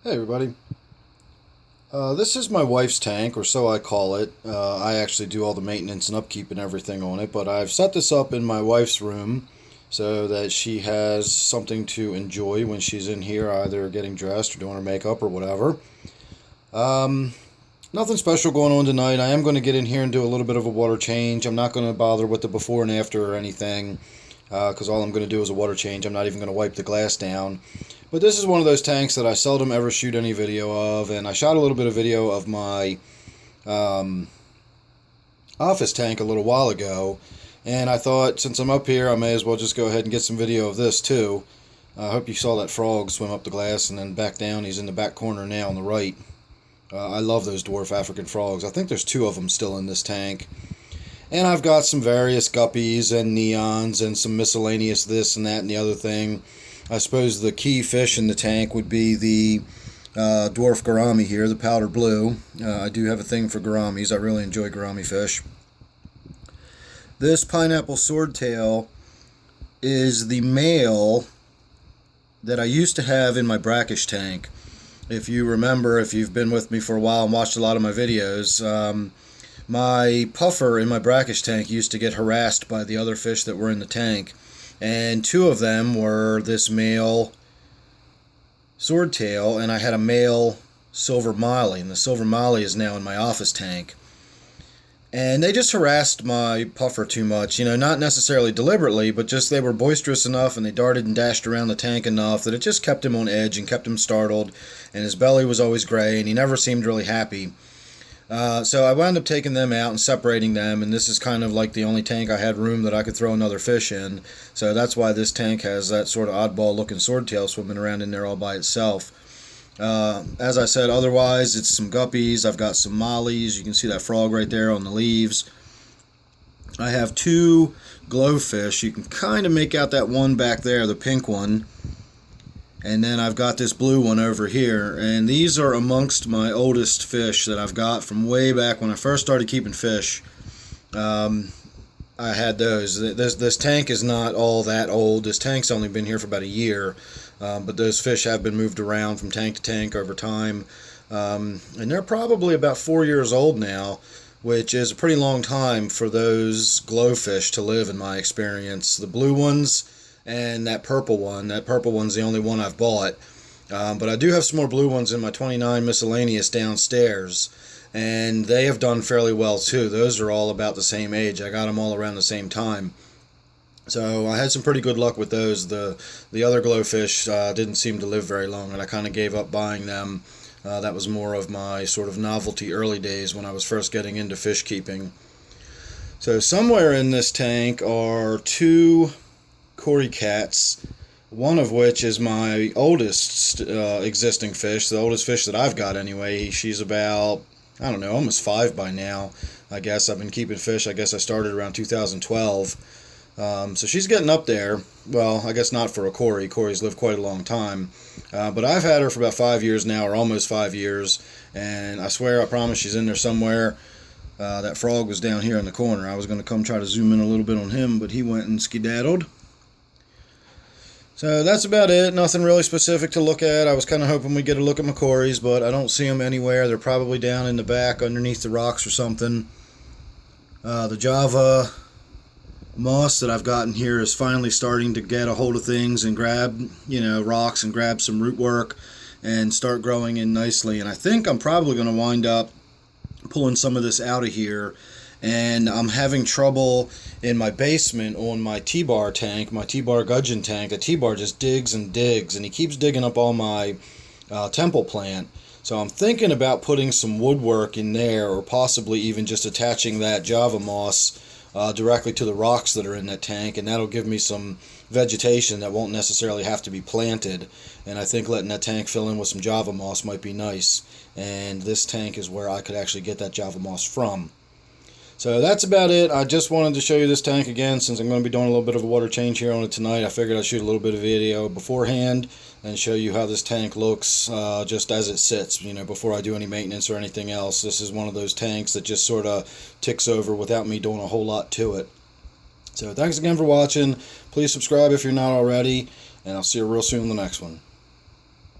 Hey everybody. This is my wife's tank, or so I call it. I actually do all the maintenance and upkeep and everything on it, but I've set this up in my wife's room so that she has something to enjoy when she's in here, either getting dressed or doing her makeup or whatever. Nothing special going on tonight. I am going to get in here and do a little bit of a water change. I'm not going to bother with the before and after or anything, because all I'm going to do is a water change. I'm not even going to wipe the glass down. But this is one of those tanks that I seldom ever shoot any video of, and I shot a little bit of video of my office tank a little while ago, and I thought since I'm up here I may as well just go ahead and get some video of this too. I hope you saw that frog swim up the glass and then back down. He's in the back corner now on the right. I love those dwarf African frogs. I think there's two of them still in this tank. And I've got some various guppies and neons and some miscellaneous this and that and the other thing. I suppose the key fish in the tank would be the dwarf gourami here, the powder blue. I do have a thing for gouramis. I really enjoy gourami fish. This pineapple swordtail is the male that I used to have in my brackish tank. If you remember, if you've been with me for a while and watched a lot of my videos, my puffer in my brackish tank used to get harassed by the other fish that were in the tank. And two of them were this male swordtail, and I had a male silver molly, and the silver molly is now in my office tank. And they just harassed my puffer too much, not necessarily deliberately, but just they were boisterous enough and they darted and dashed around the tank enough that it just kept him on edge and kept him startled, and his belly was always gray and he never seemed really happy. So I wound up taking them out and separating them, and this is kind of like the only tank I had room that I could throw another fish in. So that's why this tank has that sort of oddball looking swordtail swimming around in there all by itself. As I said, otherwise it's some guppies. I've got some mollies. You can see that frog right there on the leaves. I have two Glo-Fish. You can kind of make out that one back there, the pink one. And then I've got this blue one over here, and these are amongst my oldest fish that I've got from way back when I first started keeping fish. I had those. This tank is not all that old. This tank's only been here for about a year, but those fish have been moved around from tank to tank over time, and they're probably about 4 years old now, which is a pretty long time for those Glo-Fish to live in my experience. The blue ones and that purple one. That purple one's the only one I've bought. But I do have some more blue ones in my 29 miscellaneous downstairs, and they have done fairly well too. Those are all about the same age. I got them all around the same time. So I had some pretty good luck with those. The other Glo-Fish didn't seem to live very long, and I kind of gave up buying them. That was more of my sort of novelty early days when I was first getting into fish keeping. So somewhere in this tank are two Cory cats, one of which is my oldest existing fish, the oldest fish that I've got anyway. She's about, I don't know, almost 5 by now. I guess I've been keeping fish. I guess I started around 2012. So she's getting up there. Well, I guess not for a Cory. Cory's lived quite a long time. But I've had her for about 5 years now, or almost 5 years. And I swear, I promise she's in there somewhere. That frog was down here in the corner. I was going to come try to zoom in a little bit on him, but he went and skedaddled. So that's about it. Nothing really specific to look at. I was kind of hoping we'd get a look at my Corys, but I don't see them anywhere. They're probably down in the back underneath the rocks or something. The Java moss that I've gotten here is finally starting to get a hold of things and grab, rocks and grab some root work and start growing in nicely. And I think I'm probably going to wind up pulling some of this out of here. And I'm having trouble in my basement on my T-bar tank, my T-bar gudgeon tank. The T-bar just digs and digs, and he keeps digging up all my temple plant. So I'm thinking about putting some woodwork in there, or possibly even just attaching that Java moss directly to the rocks that are in that tank, and that'll give me some vegetation that won't necessarily have to be planted. And I think letting that tank fill in with some Java moss might be nice. And this tank is where I could actually get that Java moss from. So that's about it. I just wanted to show you this tank again, since I'm going to be doing a little bit of a water change here on it tonight. I figured I'd shoot a little bit of video beforehand and show you how this tank looks just as it sits, before I do any maintenance or anything else. This is one of those tanks that just sort of ticks over without me doing a whole lot to it. So thanks again for watching. Please subscribe if you're not already, and I'll see you real soon in the next one.